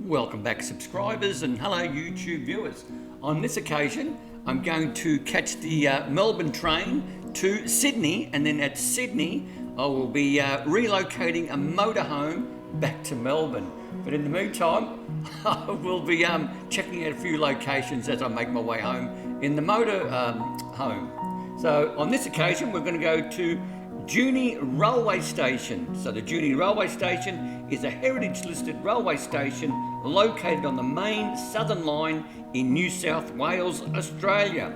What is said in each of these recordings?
Welcome back, subscribers, and hello YouTube viewers. On this occasion I'm going to catch the Melbourne train to Sydney, and then at Sydney I will be relocating a motorhome back to Melbourne. But in the meantime I will be checking out a few locations as I make my way home in the motor home. So on this occasion we're going to go to Junee Railway Station. So the Junee Railway Station is a heritage listed railway station located on the main southern line in New South Wales, Australia.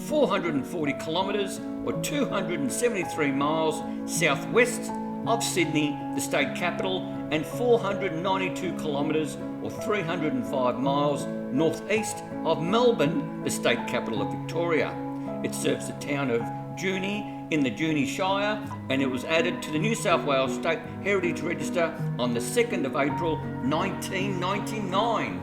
440 kilometres or 273 miles southwest of Sydney, the state capital, and 492 kilometres or 305 miles northeast of Melbourne, the state capital of Victoria. It serves the town of Junee in the Junee Shire, and it was added to the New South Wales State Heritage Register on the 2nd of April 1999.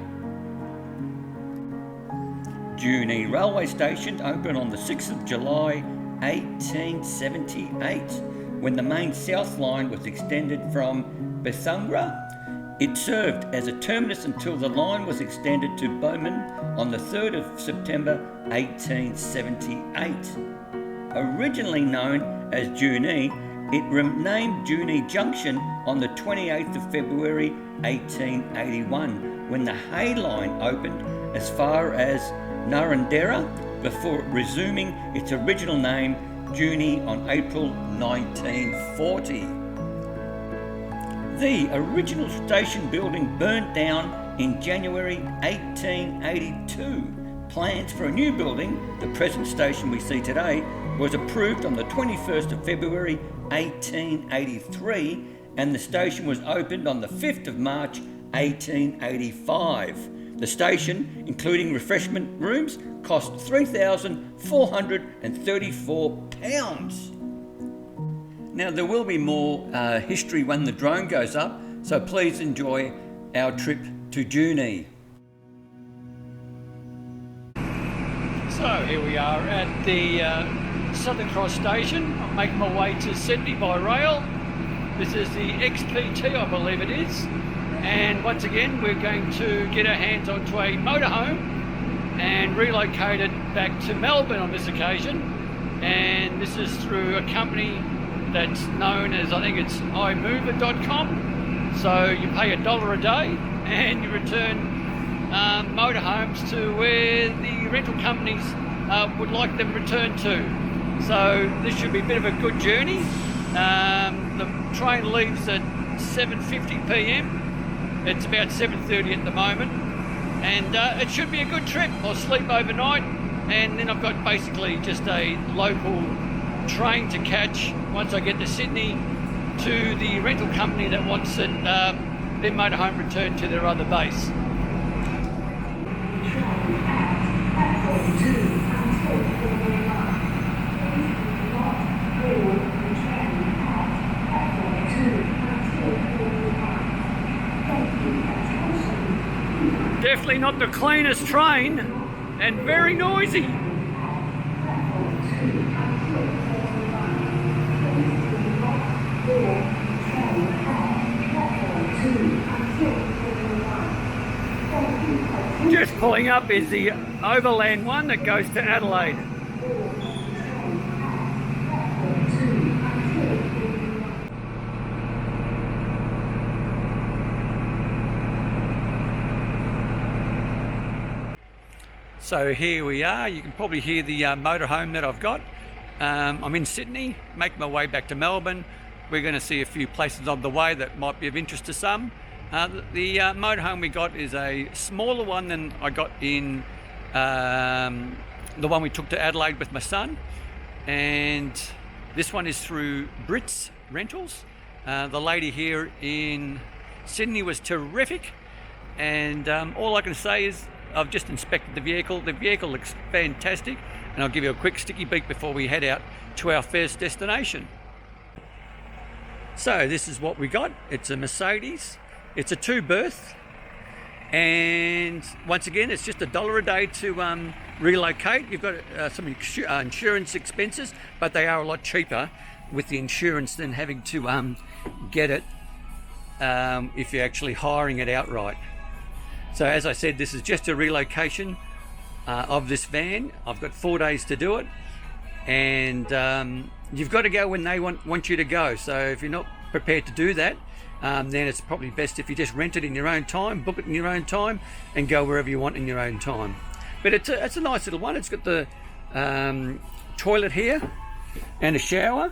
Junee Railway Station opened on the 6th of July 1878 when the main south line was extended from Bethungra. It served as a terminus until the line was extended to Bowman on the 3rd of September 1878. Originally known as Junee, it renamed Junee Junction on the 28th of February 1881 when the Hay Line opened as far as Narrandera before resuming its original name Junee on April 1940. The original station building burnt down in January 1882. Plans for a new building, the present station we see today, was approved on the 21st of February 1883, and the station was opened on the 5th of March 1885. The station, including refreshment rooms, cost £3,434. Now there will be more history when the drone goes up, so please enjoy our trip to Junee. So here we are at the Southern Cross Station. I'm making my way to Sydney by rail. This is the XPT, I believe it is. And once again, we're going to get our hands onto a motorhome and relocate it back to Melbourne on this occasion. And this is through a company that's known as, I think it's iMover.com. So you pay $1 a day and you return motorhomes to where the rental companies would like them returned to. So this should be a bit of a good journey. The train leaves at 7:50 p.m. It's about 7:30 at the moment, and it should be a good trip. I'll sleep overnight, and then I've got basically just a local train to catch once I get to Sydney to the rental company that wants it, their motorhome returned to their other base. Definitely not the cleanest train, and very noisy. Just pulling up is the overland one that goes to Adelaide. So here we are. You can probably hear the motorhome that I've got. I'm in Sydney, making my way back to Melbourne. We're going to see a few places on the way that might be of interest to some. The motorhome we got is a smaller one than I got in the one we took to Adelaide with my son. And this one is through Brits Rentals. The lady here in Sydney was terrific. And all I can say is I've just inspected the vehicle. The vehicle looks fantastic, and I'll give you a quick sticky beak before we head out to our first destination. So this is what we got. It's a Mercedes. It's a 2-berth, and once again, it's just $1 a day to relocate. You've got some insurance expenses, but they are a lot cheaper with the insurance than having to get it if you're actually hiring it outright. So as I said, this is just a relocation of this van. I've got 4 days to do it, and you've got to go when they want you to go. So if you're not prepared to do that, then it's probably best if you just rent it in your own time, book it in your own time, and go wherever you want in your own time. But it's a nice little one. It's got the toilet here and a shower.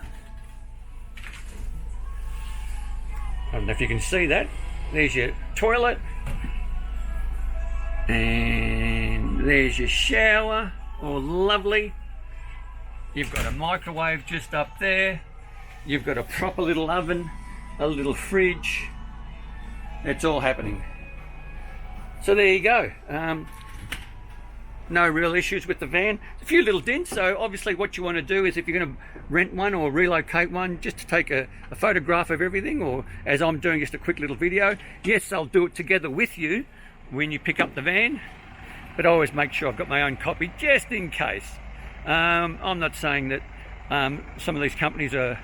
I don't know if you can see that. There's your toilet, and there's your shower, all lovely. You've got a microwave just up there. You've got a proper little oven, a little fridge. It's all happening. So there you go. No real issues with the van. A few little dents, so obviously what you want to do is, if you're going to rent one or relocate one, just to take a photograph of everything, or as I'm doing, just a quick little video. Yes, I'll do it together with you when you pick up the van, but I always make sure I've got my own copy just in case. I'm not saying that some of these companies are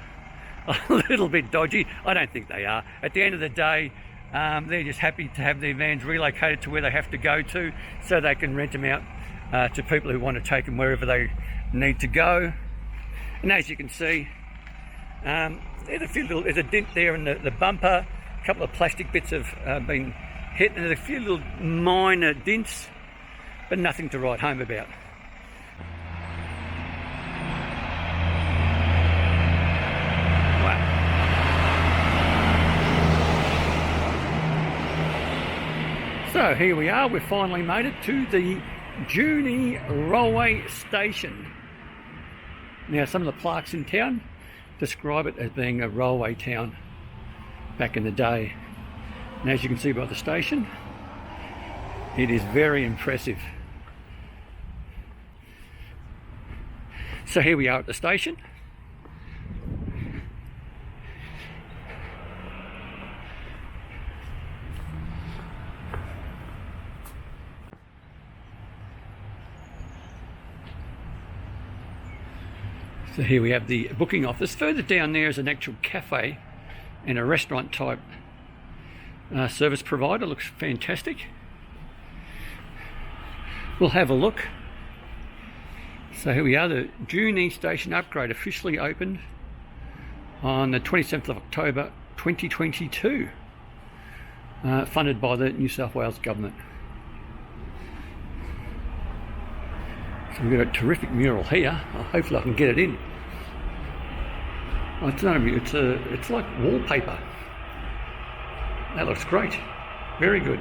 a little bit dodgy. I don't think they are. At the end of the day, they're just happy to have their vans relocated to where they have to go to, so they can rent them out to people who want to take them wherever they need to go. And as you can see, there's a dent there in the bumper. A couple of plastic bits have been hit, and there's a few little minor dents, but nothing to write home about. So here we are, we've finally made it to the Junee railway station. Now, some of the plaques in town describe it as being a railway town back in the day. And as you can see by the station, it is very impressive. So here we are at the station. So here we have the booking office. Further down there is an actual cafe and a restaurant type service provider. Looks fantastic. We'll have a look. So here we are, the Junee station upgrade officially opened on the 27th of October 2022, funded by the New South Wales government. So we've got a terrific mural here. Hopefully I can get it in. Oh, it's not a mural, it's like wallpaper. That looks great. Very good.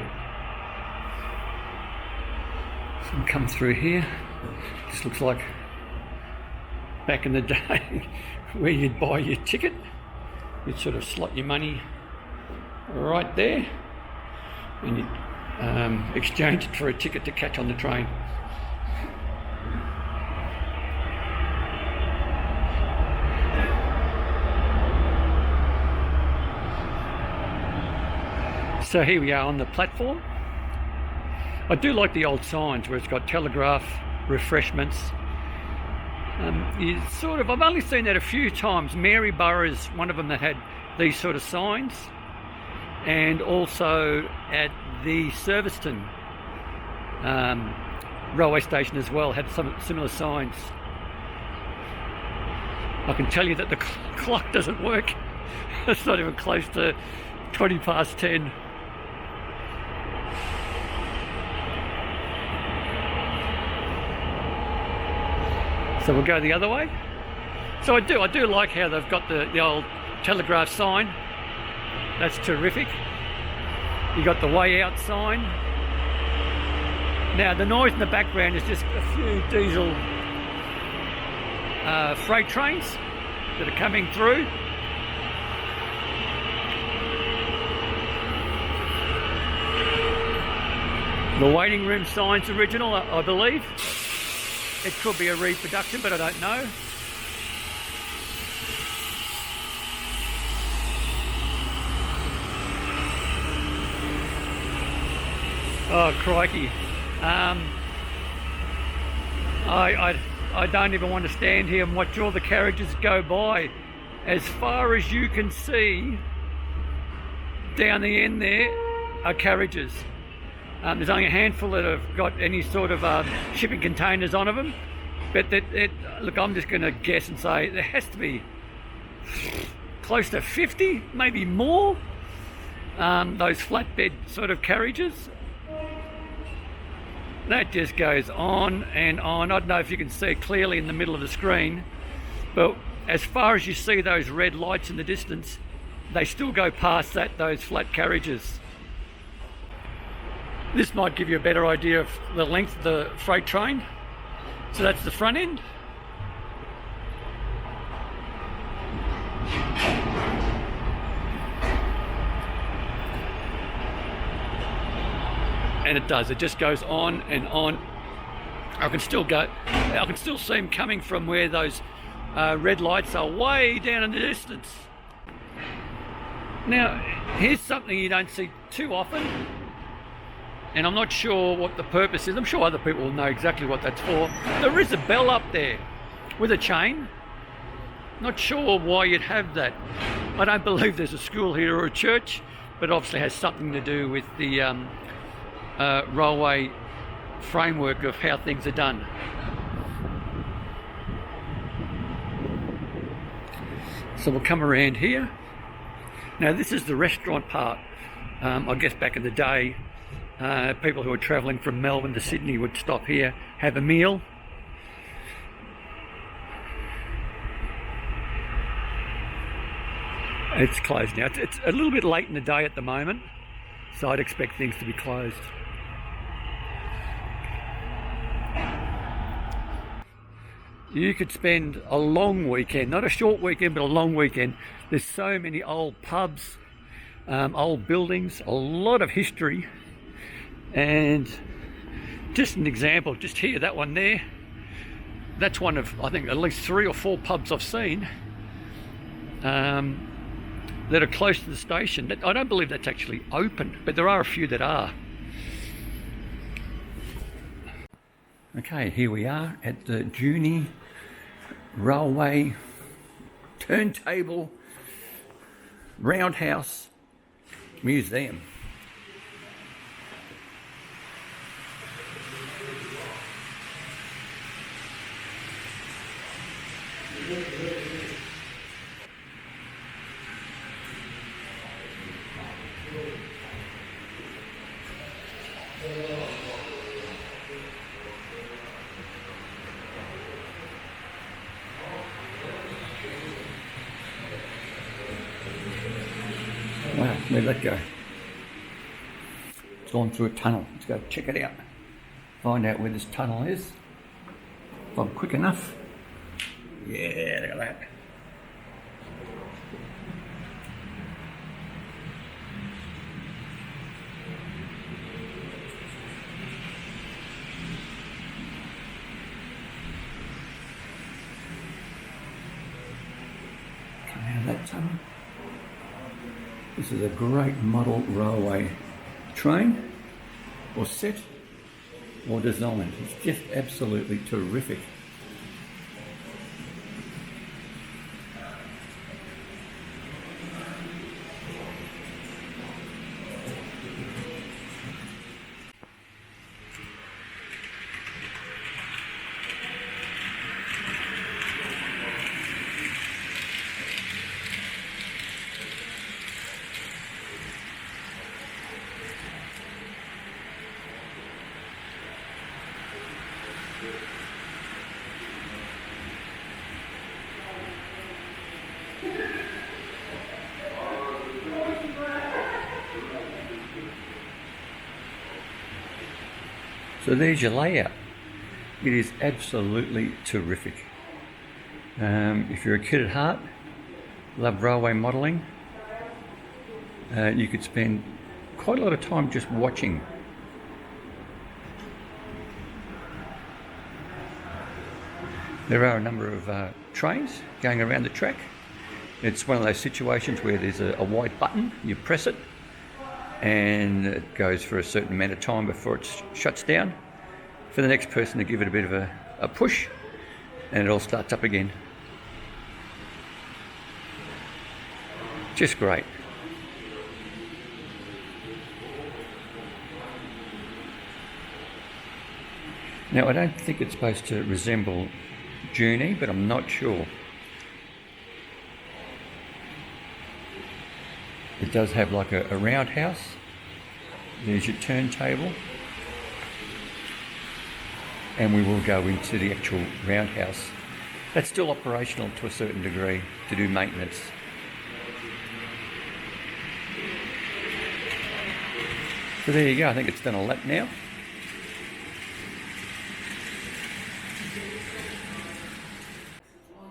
So we'll come through here. This looks like back in the day where you'd buy your ticket. You'd sort of slot your money right there, and you'd exchange it for a ticket to catch on the train. So here we are on the platform. I do like the old signs where it's got telegraph, refreshments. I've only seen that a few times. Maryborough is one of them that had these sort of signs, and also at the Serviceton railway station as well had some similar signs. I can tell you that the clock doesn't work. It's not even close to 20 past 10. So we'll go the other way. So I do like how they've got the old telegraph sign. That's terrific. You got the way out sign. Now the noise in the background is just a few diesel freight trains that are coming through. The waiting room sign's original, I believe. It could be a reproduction, but I don't know. Oh, crikey. I don't even want to stand here and watch all the carriages go by. As far as you can see, down the end there are carriages. There's only a handful that have got any sort of shipping containers on them. But look, I'm just going to guess and say there has to be close to 50, maybe more, those flatbed sort of carriages. That just goes on and on. I don't know if you can see it clearly in the middle of the screen, but as far as you see those red lights in the distance, they still go past those flat carriages. This might give you a better idea of the length of the freight train. So that's the front end. And it does, it just goes on and on. I can still see them coming from where those red lights are way down in the distance. Now, here's something you don't see too often, and I'm not sure what the purpose is. I'm sure other people will know exactly what that's for. There is a bell up there with a chain. Not sure why you'd have that. I don't believe there's a school here or a church, but obviously has something to do with the railway framework of how things are done. So we'll come around here. Now this is the restaurant part. I guess back in the day, people who were travelling from Melbourne to Sydney would stop here, have a meal. It's closed now. It's a little bit late in the day at the moment, so I'd expect things to be closed. You could spend a long weekend, not a short weekend, but a long weekend. There's so many old pubs, old buildings, a lot of history. And just an example, just here, that one there, that's one of, I think, at least 3 or 4 pubs I've seen that are close to the station. I don't believe that's actually open, but there are a few that are. Okay, here we are at the Junee Railway Turntable Roundhouse Museum. Wow, where'd that go? It's gone through a tunnel. Let's go check it out. Find out where this tunnel is. If I'm quick enough. Yeah, look at that. Come out of that tunnel. This is a great model railway train, or set, or design. It's just absolutely terrific. So there's your layout. It is absolutely terrific. If you're a kid at heart, love railway modelling, you could spend quite a lot of time just watching. There are a number of trains going around the track. It's one of those situations where there's a white button, you press it, and it goes for a certain amount of time before it shuts down, for the next person to give it a bit of a push, and it all starts up again. Just great. Now, I don't think it's supposed to resemble Junee, but I'm not sure. It does have like a roundhouse. There's your turntable. And we will go into the actual roundhouse. That's still operational to a certain degree to do maintenance. So there you go, I think it's done a lap now.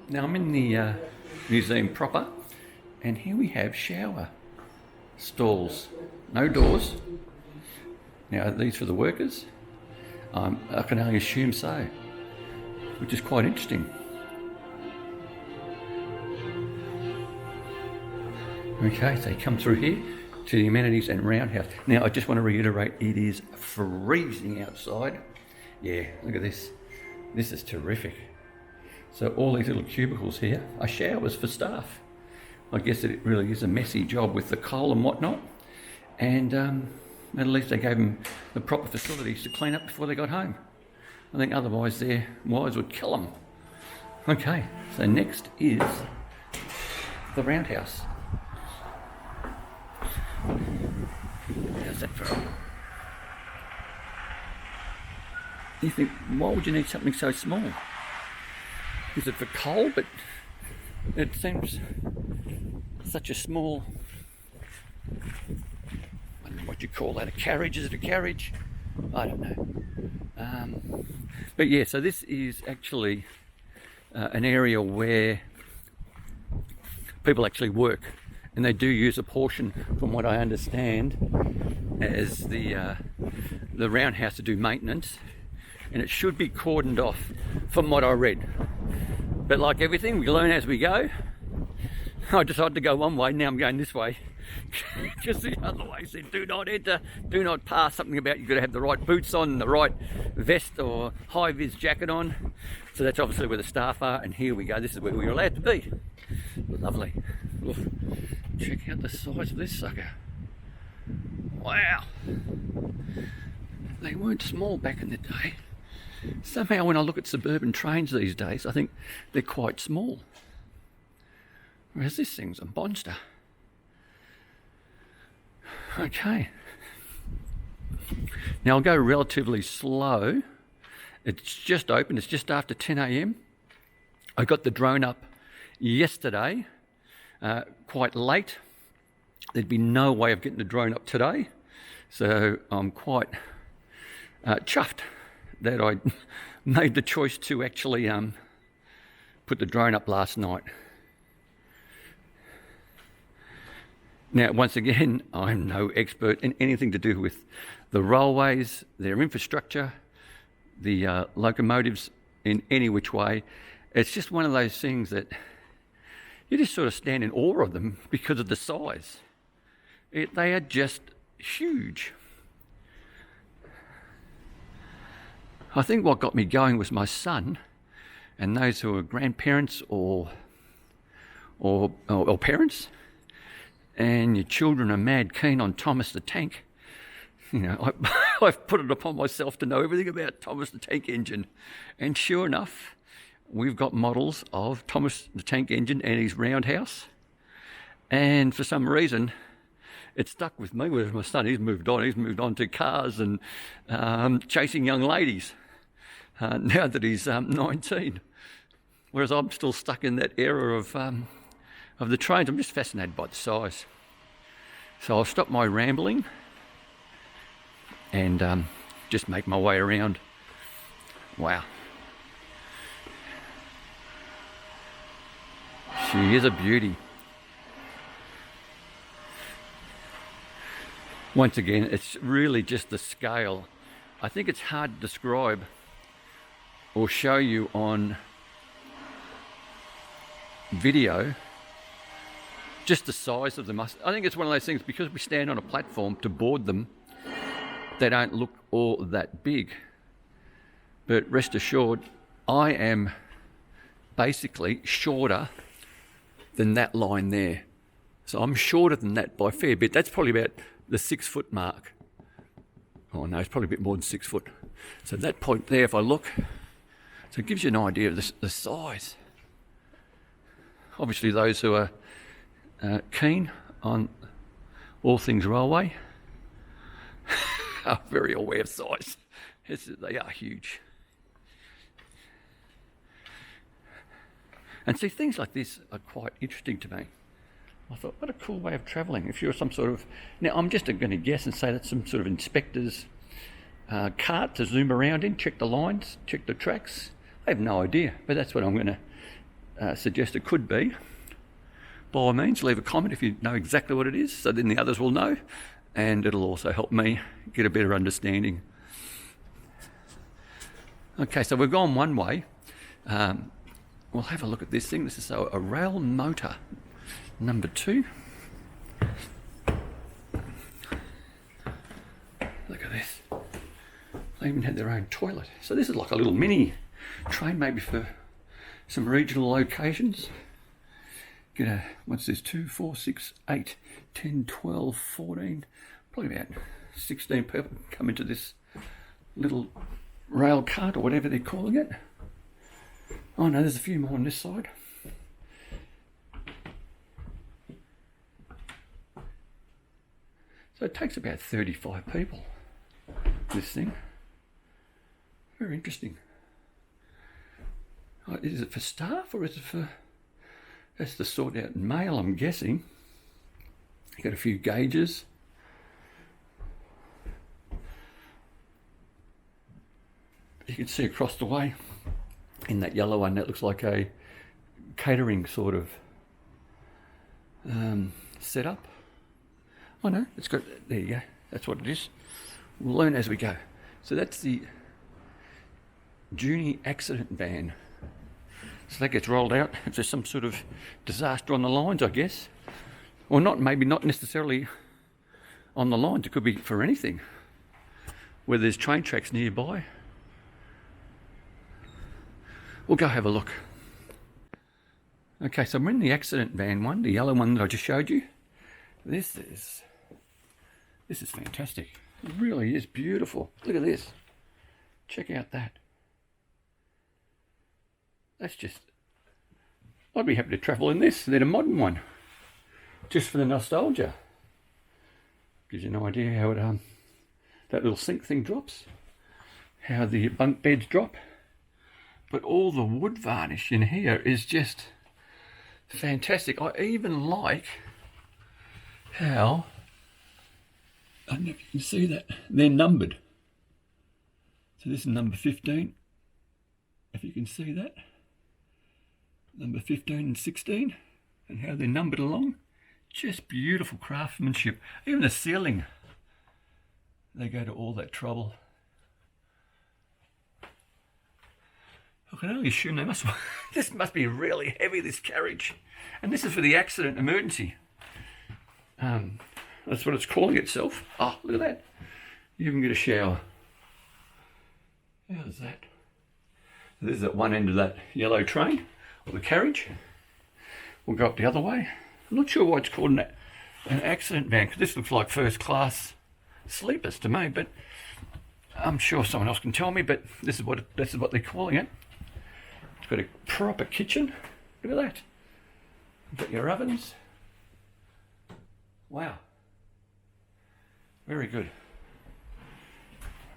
Now I'm in the museum proper, and here we have shower stalls, no doors. Now are these for the workers? I can only assume so, which is quite interesting. Okay, so you come through here to the amenities and roundhouse. Now I just want to reiterate, it is freezing outside. Yeah, look at this. This is terrific. So all these little cubicles here are showers for staff. I guess it really is a messy job with the coal and whatnot. And at least they gave them the proper facilities to clean up before they got home. I think otherwise their wives would kill them. Okay, so next is the roundhouse. How's that for? You think, why would you need something so small? Is it for coal? But it seems such a small, I don't know what you call that, a carriage? Is it a carriage? I don't know. But yeah, so this is actually an area where people actually work, and they do use a portion, from what I understand, as the roundhouse to do maintenance, and it should be cordoned off from what I read. But like everything, we learn as we go. I decided to go one way, now I'm going this way. Because the other way said, do not enter, do not pass, something about you've got to have the right boots on, the right vest or high-vis jacket on. So that's obviously where the staff are, and here we go, this is where we're allowed to be. Lovely. Oof. Check out the size of this sucker. Wow. They weren't small back in the day. Somehow when I look at suburban trains these days, I think they're quite small. Whereas this thing's a monster. Okay. Now I'll go relatively slow. It's just open, it's just after 10 a.m. I got the drone up yesterday, quite late. There'd be no way of getting the drone up today. So I'm quite chuffed that I made the choice to actually put the drone up last night. Now, once again, I'm no expert in anything to do with the railways, their infrastructure, the locomotives in any which way. It's just one of those things that you just sort of stand in awe of them because of the size. They are just huge. I think what got me going was my son, and those who are grandparents or parents, and your children are mad keen on Thomas the Tank. You know, I've put it upon myself to know everything about Thomas the Tank Engine, and sure enough, we've got models of Thomas the Tank Engine and his roundhouse, and for some reason it stuck with me. Whereas my son, he's moved on to cars and chasing young ladies now that he's 19. Whereas I'm still stuck in that era of the trains. I'm just fascinated by the size. So I'll stop my rambling and just make my way around. Wow. She is a beauty. Once again, it's really just the scale. I think it's hard to describe or show you on video just the size of them. I think it's one of those things, because we stand on a platform to board them, they don't look all that big. But rest assured, I am basically shorter than that line there. So I'm shorter than that by a fair bit. That's probably about the 6 foot mark. Oh no, it's probably a bit more than 6 foot. So that point there, if I look, so it gives you an idea of the size. Obviously those who are keen on all things railway are very aware of size. They are huge. And see, things like this are quite interesting to me. I thought, what a cool way of travelling. If you're some sort of... Now, I'm just going to guess and say that's some sort of inspector's cart to zoom around in, check the lines, check the tracks. I have no idea, but that's what I'm going to suggest it could be. By all means, leave a comment if you know exactly what it is, so then the others will know, and it'll also help me get a better understanding. Okay, so we've gone one way. We'll have a look at this thing. This is a rail motor, number 2. Look at this. They even had their own toilet. So this is like a little mini train, maybe for some regional locations. Get a, what's this, 2, 4, 6, 8, 10, 12, 14, probably about 16 people come into this little rail cart or whatever they're calling it. Oh no, there's a few more on this side. So it takes about 35 people, this thing. Very interesting. Is it for staff or is it for... That's to sort out mail, I'm guessing. You got a few gauges. You can see across the way in that yellow one, that looks like a catering sort of setup. Oh no, it's got, there you go, that's what it is. We'll learn as we go. So that's the Junee accident van. So that gets rolled out if there's some sort of disaster on the lines, I guess. Or not, maybe not necessarily on the lines, it could be for anything. Where there's train tracks nearby. We'll go have a look. Okay, so we're in the accident van one, the yellow one that I just showed you. This is fantastic. It really is beautiful. Look at this. Check out that. That's just... I'd be happy to travel in this than a modern one. Just for the nostalgia. Gives you an idea how it that little sink thing drops. How the bunk beds drop. But all the wood varnish in here is just fantastic. I even like how, I don't know if you can see that, they're numbered. So this is number 15, if you can see that. Number 15 and 16, and how they're numbered along. Just beautiful craftsmanship. Even the ceiling, they go to all that trouble. I can only assume they must, this must be really heavy, this carriage. And this is for the accident emergency. That's what it's calling itself. Oh, look at that. You even get a shower. How's that? So this is at one end of that yellow train, or the carriage. We'll go up the other way. I'm not sure why it's called an accident van, because this looks like first class sleepers to me, but I'm sure someone else can tell me, but this is what they're calling it. It's got a proper kitchen. Look at that. You've got your ovens. Wow. Very good.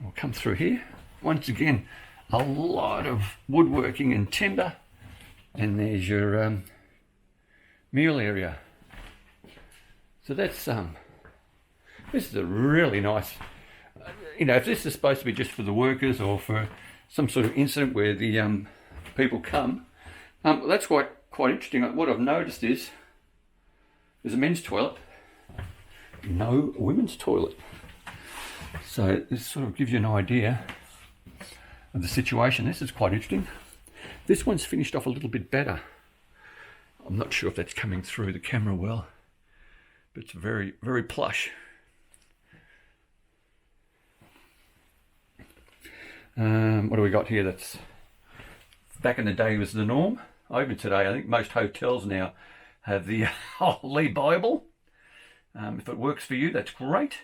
We'll come through here. Once again, a lot of woodworking and timber. And there's your meal area. So that's this is a really nice, you know, if this is supposed to be just for the workers or for some sort of incident where the people come, that's quite interesting. What I've noticed is there's a men's toilet, no women's toilet. So this sort of gives you an idea of the situation. This is quite interesting. This one's finished off a little bit better. I'm not sure if that's coming through the camera well, but it's very, very plush. What do we got here? That's back in the day was the norm. Over today, I think most hotels now have the Holy Bible. If it works for you, that's great.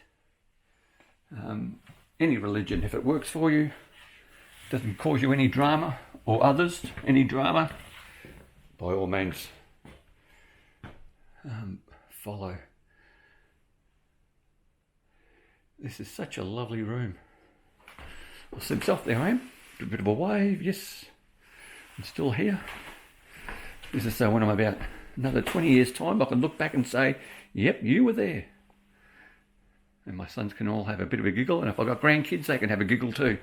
Any religion, if it works for you, doesn't cause you any drama, or others any drama, by all means follow. This is such a lovely room. I'll sit myself, there I am, a bit of a wave, yes, I'm still here. This is so when I'm about another 20 years time, I can look back and say, yep, you were there. And my sons can all have a bit of a giggle, and if I've got grandkids, they can have a giggle too.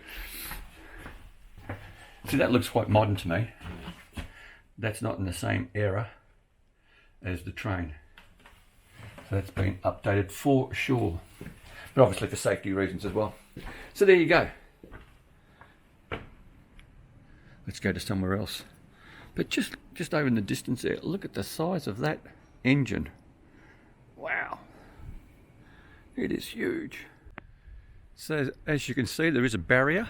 See, that looks quite modern to me. That's not in the same era as the train. So that's been updated for sure. But obviously for safety reasons as well. So there you go. Let's go to somewhere else. But just over in the distance there, look at the size of that engine. Wow. It is huge. So as you can see, there is a barrier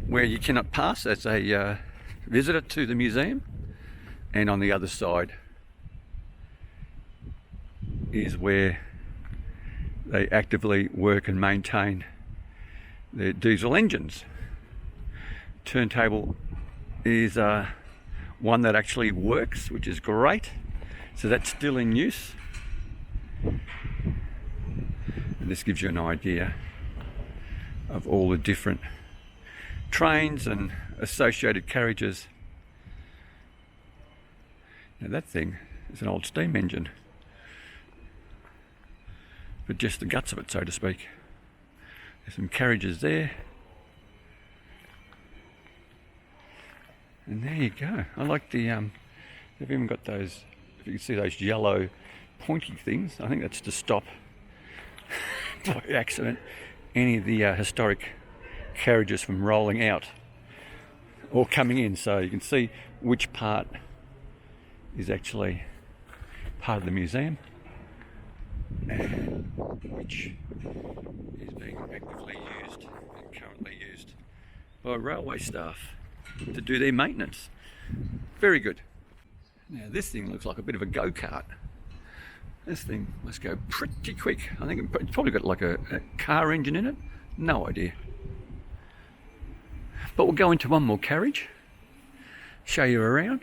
where you cannot pass as a visitor to the museum. And on the other side is where they actively work and maintain their diesel engines. Turntable is one that actually works, which is great. So that's still in use. And this gives you an idea of all the different trains and associated carriages. Now that thing is an old steam engine, but just the guts of it, so to speak. There's some carriages there. And there you go. I like the, they've even got those, if you can see those yellow pointy things, I think that's to stop by accident any of the historic carriages from rolling out or coming in. So you can see which part is actually part of the museum and which is being actively used and currently used by railway staff to do their maintenance. Very good. Now this thing looks like a bit of a go-kart. This thing must go pretty quick. I think it's probably got like a car engine in it. No idea. But we'll go into one more carriage, show you around.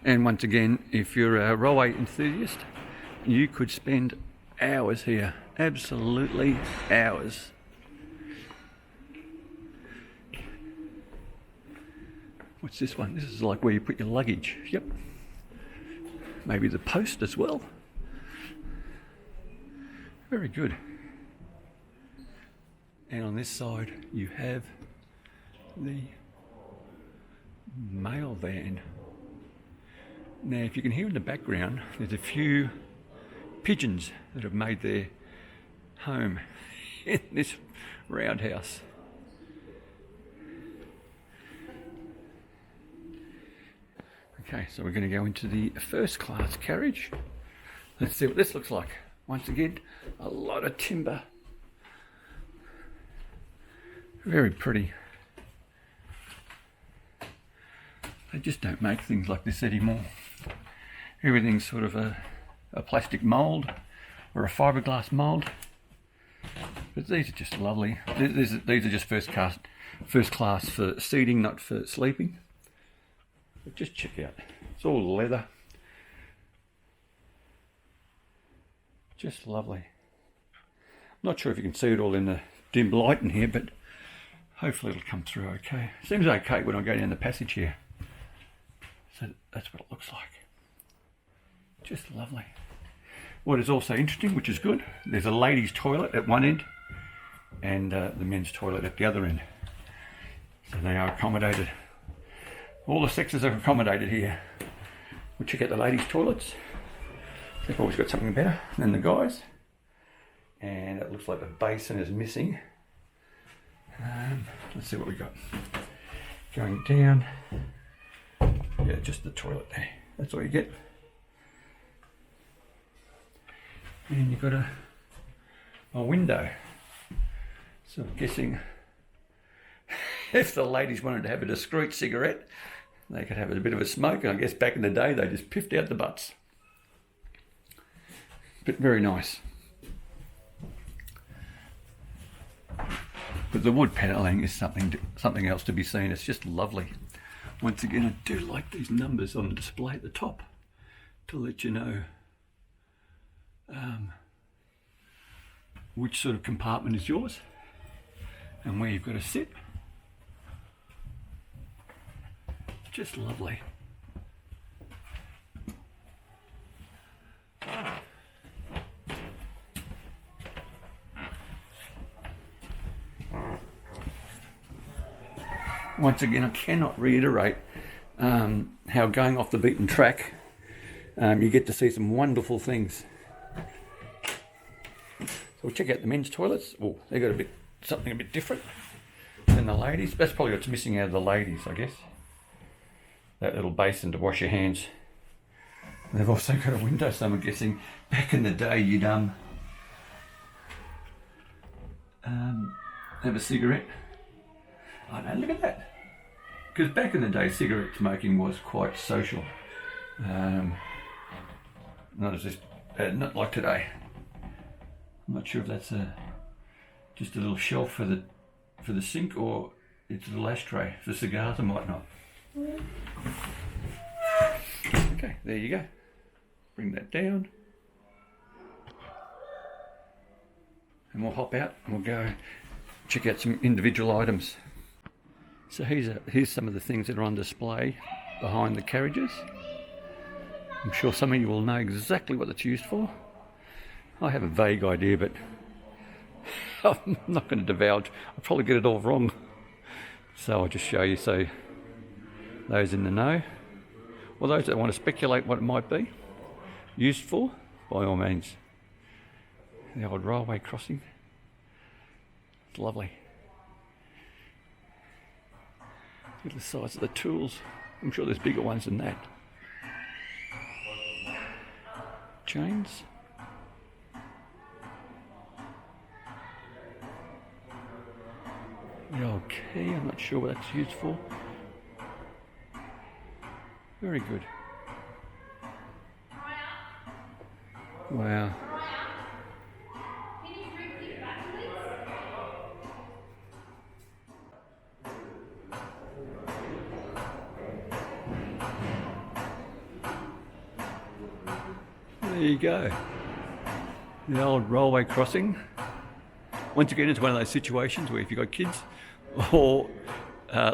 And once again, if you're a railway enthusiast, you could spend hours here. Absolutely hours. What's this one? This is like where you put your luggage. Yep. Maybe the post as well. Very good. And on this side you have the mail van. Now if you can hear in the background, there's a few pigeons that have made their home in this roundhouse. Okay, so we're going to go into the first class carriage. Let's see what this looks like. Once again, a lot of timber. Very pretty. They just don't make things like this anymore. Everything's sort of a plastic mould or a fiberglass mould. But these are just lovely. These are just first class for seating, not for sleeping. But just check out, it's all leather. Just lovely. Not sure if you can see it all in the dim light in here, but hopefully it'll come through okay. Seems okay when I go down the passage here. So that's what it looks like. Just lovely. What is also interesting, which is good, there's a ladies' toilet at one end and the men's toilet at the other end. So they are accommodated. All the sexes are accommodated here. We'll check out the ladies' toilets. They've always got something better than the guys. And it looks like the basin is missing. Let's see what we got. Going down. Yeah, just the toilet there. That's all you get. And you've got a window. So I'm guessing if the ladies wanted to have a discreet cigarette, they could have a bit of a smoke. And I guess back in the day, they just piffed out the butts. But very nice. But the wood panelling is something else to be seen. It's just lovely. Once again, I do like these numbers on the display at the top to let you know which sort of compartment is yours and where you've got to sit. Just lovely. Once again, I cannot reiterate how going off the beaten track, you get to see some wonderful things. So we'll check out the men's toilets. Oh, they've got something a bit different than the ladies. That's probably what's missing out of the ladies, I guess. That little basin to wash your hands. They've also got a window, so I'm guessing back in the day you'd have a cigarette. Oh no, look at that. Because back in the day, cigarette smoking was quite social. Not like today. I'm not sure if that's just a little shelf for the sink, or it's a little ashtray for cigars and whatnot. Okay, there you go. Bring that down. And we'll hop out and we'll go check out some individual items. So here's some of the things that are on display behind the carriages. I'm sure some of you will know exactly what it's used for. I have a vague idea, but I'm not going to divulge. I'll probably get it all wrong. So I'll just show you, so those in the know, or those that want to speculate what it might be used for, by all means. The old railway crossing. It's lovely. Look at the size of the tools. I'm sure there's bigger ones than that. Chains. The old key, I'm not sure what that's used for. Very good. Wow. There you go. The old railway crossing. Once again, it's one of those situations where if you've got kids, or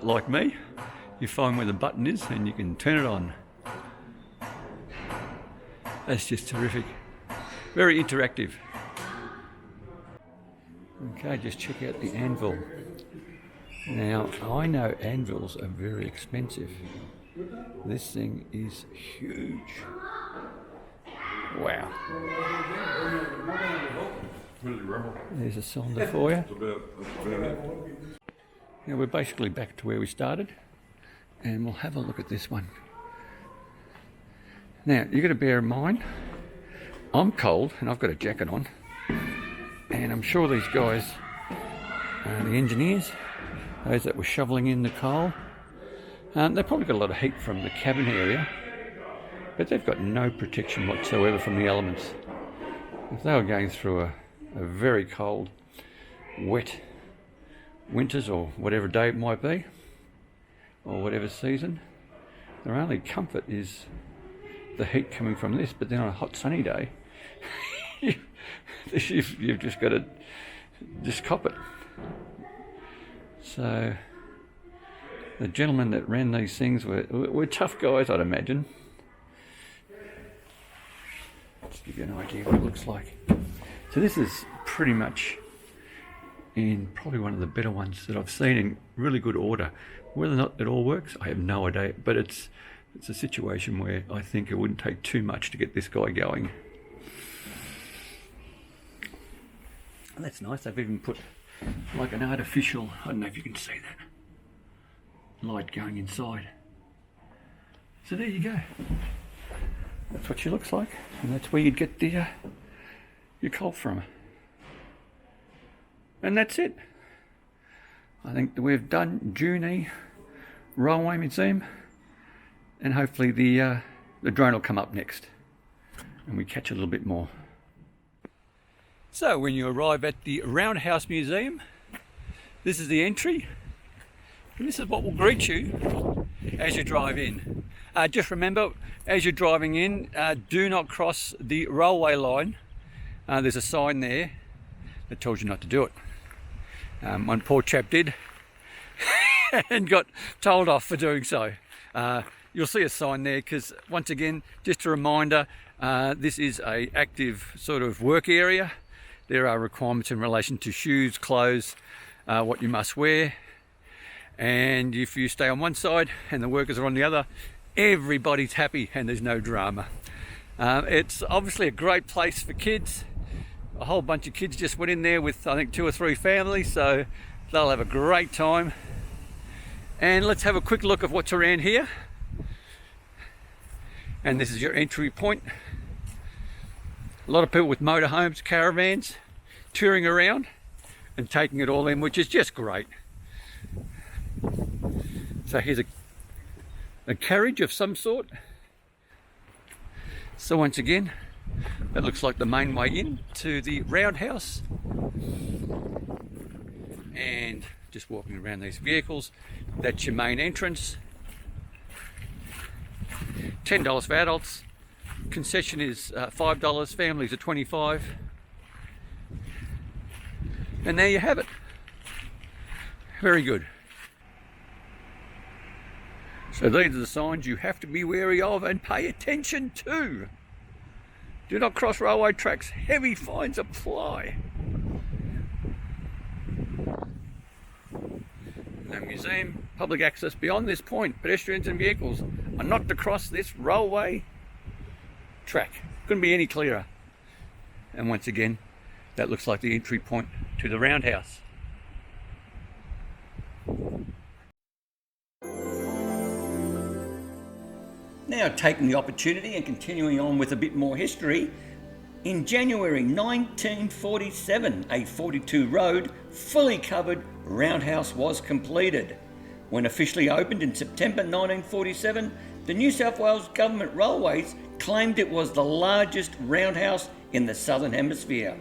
like me, you find where the button is and you can turn it on. That's just terrific. Very interactive. Okay, just check out the anvil. Now, I know anvils are very expensive. This thing is huge. Wow. There's a cylinder for you. Now we're basically back to where we started, and we'll have a look at this one. Now, you've got to bear in mind, I'm cold and I've got a jacket on, and I'm sure these guys, the engineers, those that were shoveling in the coal, they've probably got a lot of heat from the cabin area, but they've got no protection whatsoever from the elements. If they were going through a very cold, wet winters, or whatever day it might be, or whatever season, their only comfort is the heat coming from this. But then on a hot sunny day, you've just got to just cop it. So the gentlemen that ran these things were tough guys, I'd imagine. Just to give you an idea of what it looks like. So this is pretty much in probably one of the better ones that I've seen in really good order. Whether or not it all works, I have no idea, but it's a situation where I think it wouldn't take too much to get this guy going. And that's nice. They've even put like an artificial, I don't know if you can see that, light going inside. So there you go. That's what she looks like, and that's where you'd get the your coal from. And that's it. I think that we've done Junee Railway Museum, and hopefully the drone will come up next and we catch a little bit more. So when you arrive at the Roundhouse Museum, This is the entry, and this is what will greet you as you drive in. Just remember, as you're driving in, do not cross the railway line. There's a sign there that tells you not to do it. One poor chap did and got told off for doing so. You'll see a sign there because, once again, just a reminder, this is a active sort of work area. There are requirements in relation to shoes, clothes, what you must wear, and if you stay on one side and the workers are on the other, everybody's happy and there's no drama. It's obviously a great place for kids. A whole bunch of kids just went in there with, I think, 2 or 3 families, so they'll have a great time. And let's have a quick look at what's around here. And this is your entry point. A lot of people with motorhomes, caravans, touring around and taking it all in, which is just great. So here's a carriage of some sort. So once again, that looks like the main way in to the Roundhouse. And just walking around these vehicles, that's your main entrance. $10 for adults. Concession is $5, families are $25. And there you have it. Very good. So these are the signs you have to be wary of and pay attention to. Do not cross railway tracks. Heavy fines apply. The museum, public access beyond this point. Pedestrians and vehicles are not to cross this railway track. Couldn't be any clearer. And once again, that looks like the entry point to the Roundhouse. Now, taking the opportunity and continuing on with a bit more history, in January 1947, a 42 road, fully covered roundhouse was completed. When officially opened in September 1947, the New South Wales Government Railways claimed it was the largest roundhouse in the Southern Hemisphere.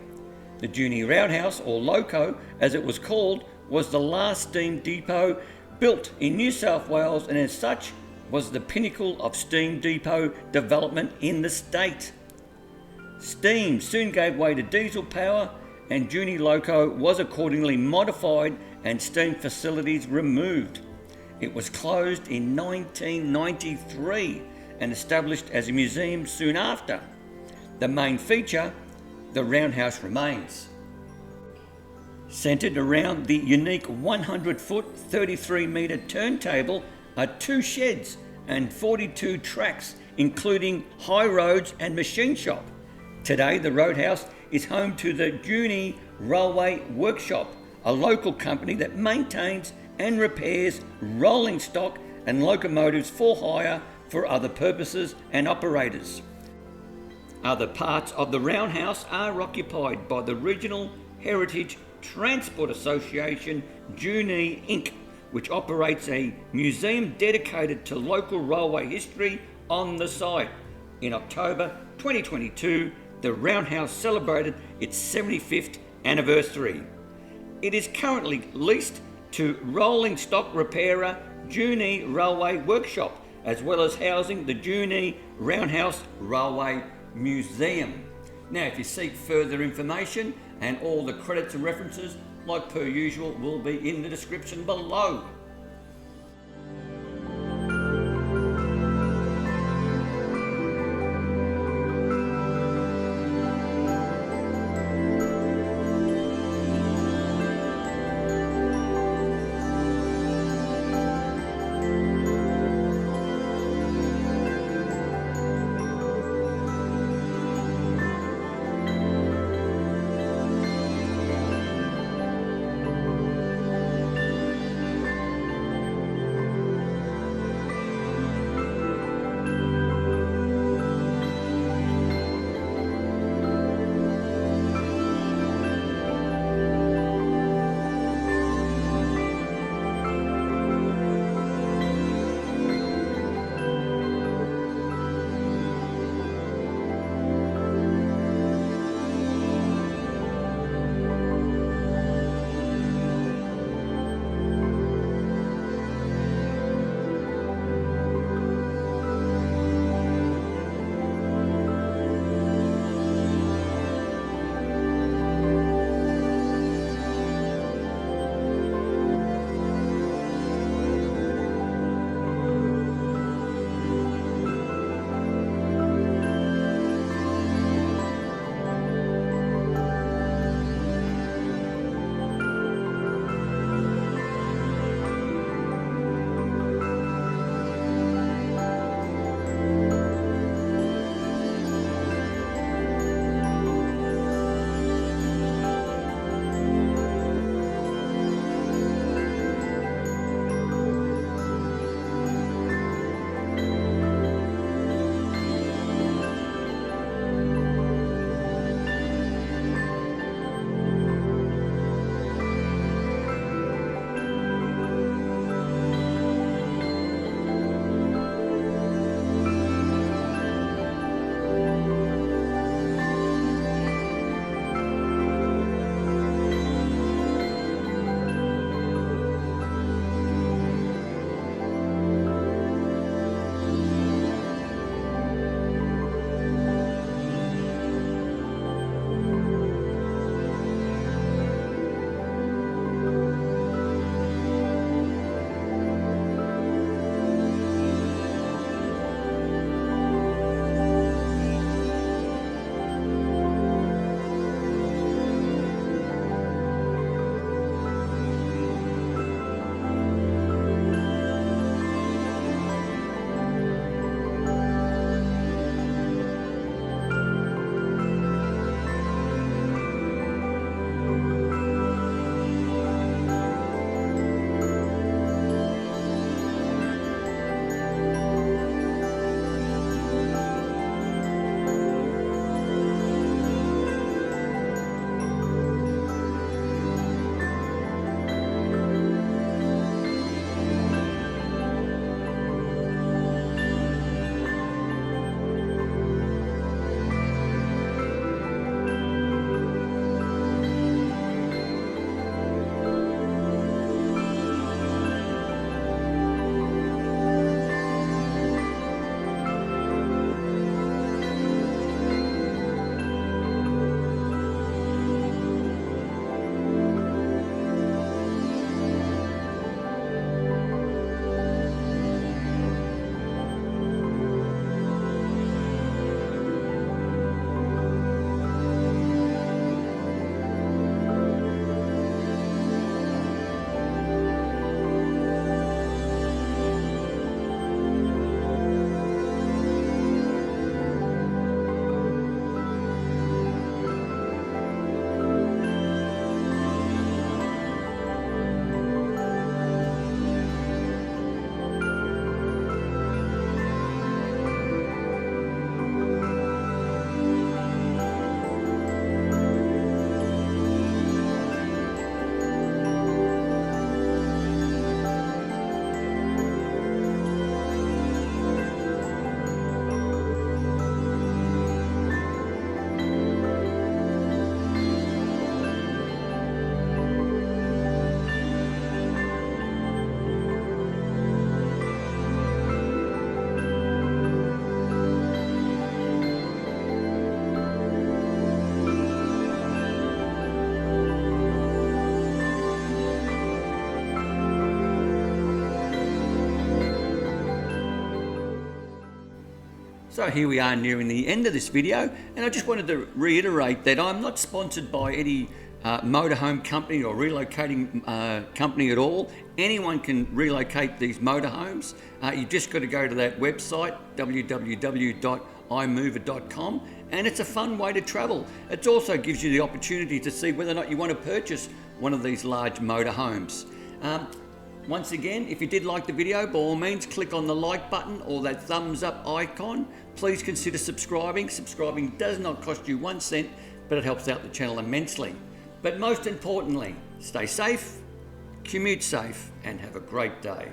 The Junee Roundhouse, or loco as it was called, was the last steam depot built in New South Wales, and as such was the pinnacle of steam depot development in the state. Steam soon gave way to diesel power, and Junee Loco was accordingly modified and steam facilities removed. It was closed in 1993 and established as a museum soon after. The main feature, the Roundhouse, remains. Centred around the unique 100-foot, 33-metre turntable are 2 sheds and 42 tracks, including high roads and machine shop. Today, the Roadhouse is home to the Junee Railway Workshop, a local company that maintains and repairs rolling stock and locomotives for hire for other purposes and operators. Other parts of the Roundhouse are occupied by the Regional Heritage Transport Association, Junee Inc., which operates a museum dedicated to local railway history on the site. In October 2022, the Roundhouse celebrated its 75th anniversary. It is currently leased to rolling stock repairer Junee Railway Workshop, as well as housing the Junee Roundhouse Railway Museum. Now, if you seek further information, and all the credits and references, like per usual, will be in the description below. So here we are nearing the end of this video, and I just wanted to reiterate that I'm not sponsored by any motorhome company or relocating company at all. Anyone can relocate these motorhomes. You just got to go to that website, www.imover.com, and it's a fun way to travel. It also gives you the opportunity to see whether or not you want to purchase one of these large motorhomes. Once again, if you did like the video, by all means click on the like button or that thumbs up icon. Please consider subscribing. Subscribing does not cost you 1 cent, but it helps out the channel immensely. But most importantly, stay safe, commute safe, and have a great day.